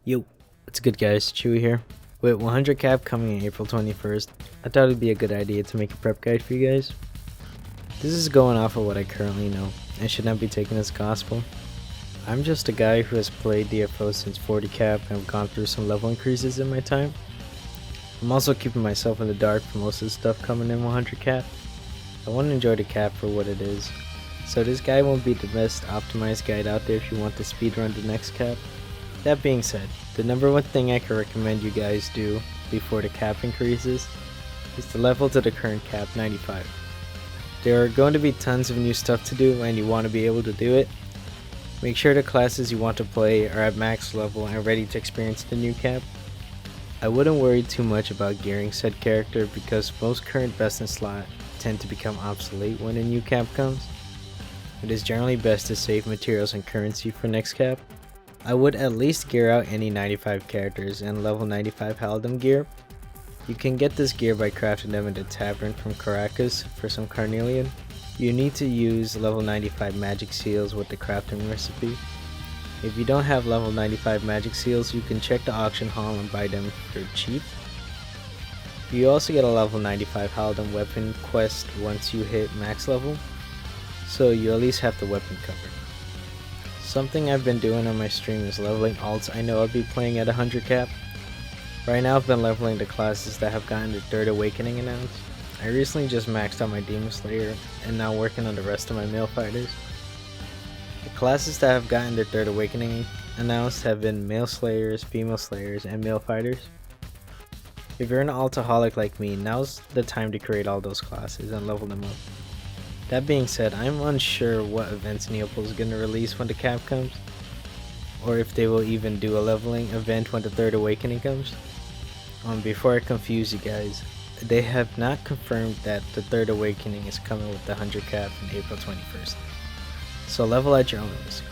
Yo, what's good guys, Chewy here. With 100 cap coming in April 21st, I thought it'd be a good idea to make a prep guide for you guys. This is going off of what I currently know, and should not be taken as gospel. I'm just a guy who has played DFO since 40 cap and have gone through some level increases in my time. I'm also keeping myself in the dark for most of the stuff coming in 100 cap. I want to enjoy the cap for what it is, so this guide won't be the best optimized guide out there if you want to speedrun the next cap. That being said, the number one thing I can recommend you guys do before the cap increases is to level to the current cap 95. There are going to be tons of new stuff to do and you want to be able to do it. Make sure the classes you want to play are at max level and ready to experience the new cap. I wouldn't worry too much about gearing said character because most current best in slot tend to become obsolete when a new cap comes. It is generally best to save materials and currency for next cap. I would at least gear out any 95 characters and level 95 Haldum gear. You can get this gear by crafting them in the tavern from Caracas for some carnelian. You need to use level 95 magic seals with the crafting recipe. If you don't have level 95 magic seals, you can check the auction hall and buy them for cheap. You also get a level 95 Haldum weapon quest once you hit max level, so you at least have the weapon covered. Something I've been doing on my stream is leveling alts I know I'll be playing at 100 cap. Right now I've been leveling the classes that have gotten their third awakening announced. I recently just maxed out my Demon Slayer and now working on the rest of my male fighters. The classes that have gotten their third awakening announced have been male slayers, female slayers, and male fighters. If you're an altaholic like me, now's the time to create all those classes and level them up. That being said, I'm unsure what events Neopol is going to release when the cap comes, or if they will even do a leveling event when the third awakening comes. Before I confuse you guys, they have not confirmed that the third awakening is coming with the 100 cap on April 21st. So level at your own risk.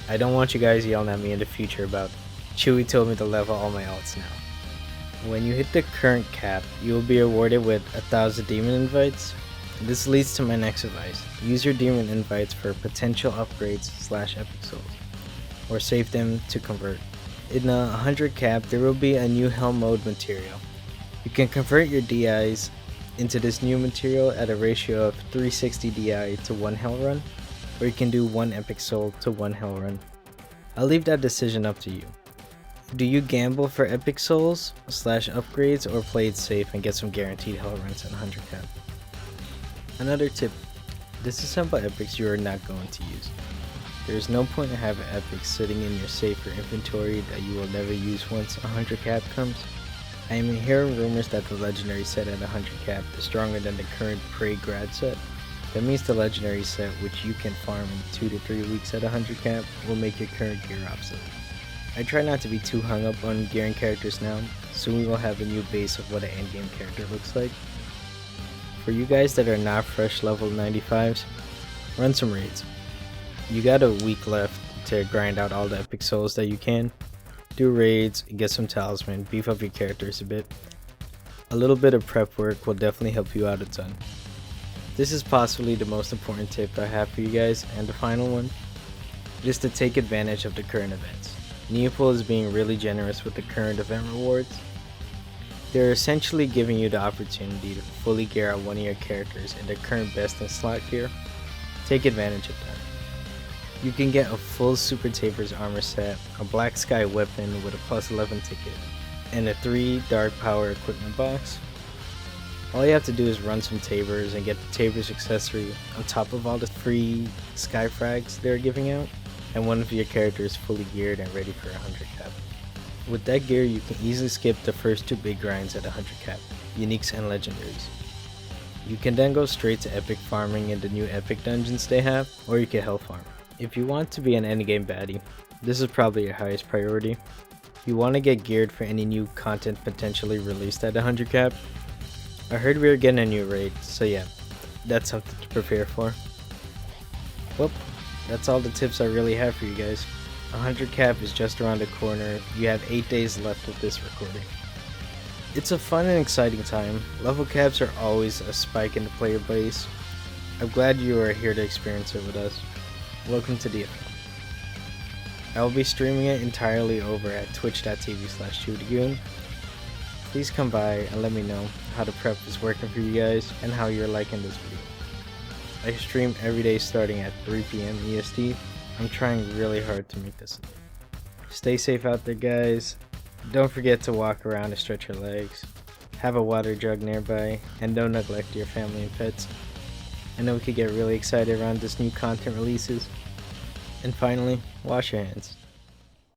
I don't want you guys yelling at me in the future about, Chewy told me to level all my alts now. When you hit the current cap, you will be awarded with 1,000 demon invites. This leads to my next advice. Use your demon invites for potential upgrades / epic souls, or save them to convert. In a 100 cap, there will be a new hell mode material. You can convert your DIs into this new material at a ratio of 360 DI to 1 hell run, or you can do 1 epic soul to 1 hell run. I'll leave that decision up to you. Do you gamble for epic souls / upgrades, or play it safe and get some guaranteed hell runs at 100 cap? Another tip, disassemble epics you are not going to use. There is no point in having epics sitting in your safer inventory that you will never use once 100 cap comes. I am hearing rumors that the legendary set at 100 cap is stronger than the current Prey grad set. That means the legendary set, which you can farm in 2 to 3 weeks at 100 cap, will make your current gear obsolete. I try not to be too hung up on gearing characters now, soon we will have a new base of what an endgame character looks like. For you guys that are not fresh level 95s, run some raids. You got a week left to grind out all the epic souls that you can. Do raids, get some talisman, beef up your characters a bit. A little bit of prep work will definitely help you out a ton. This is possibly the most important tip I have for you guys, and the final one is to take advantage of the current events. Neopol is being really generous with the current event rewards. They're essentially giving you the opportunity to fully gear out one of your characters in the current best in slot gear. Take advantage of that. You can get a full Super Taper's armor set, a Black Sky weapon with a plus 11 ticket, and a 3 Dark Power equipment box. All you have to do is run some Tabers and get the Tabers accessory on top of all the free Sky Frags they're giving out, and one of your characters fully geared and ready for 100 cap. With that gear, you can easily skip the first 2 big grinds at 100 cap, uniques and legendaries. You can then go straight to epic farming in the new epic dungeons they have, or you can hell farm. If you want to be an endgame baddie, this is probably your highest priority. You want to get geared for any new content potentially released at 100 cap. I heard we are getting a new raid, so yeah, that's something to prepare for. Well, that's all the tips I really have for you guys. 100 cap is just around the corner. You have 8 days left of this recording. It's a fun and exciting time. Level caps are always a spike in the player base. I'm glad you are here to experience it with us. Welcome to DFO. I will be streaming it entirely over at twitch.tv/chewdagoon. Please come by and let me know how the prep is working for you guys and how you're liking this video. I stream every day starting at 3 p.m. EST. I'm trying really hard to make this. Stay safe out there, guys. Don't forget to walk around and stretch your legs. Have a water jug nearby, and don't neglect your family and pets. I know we could get really excited around this new content releases. And finally, wash your hands.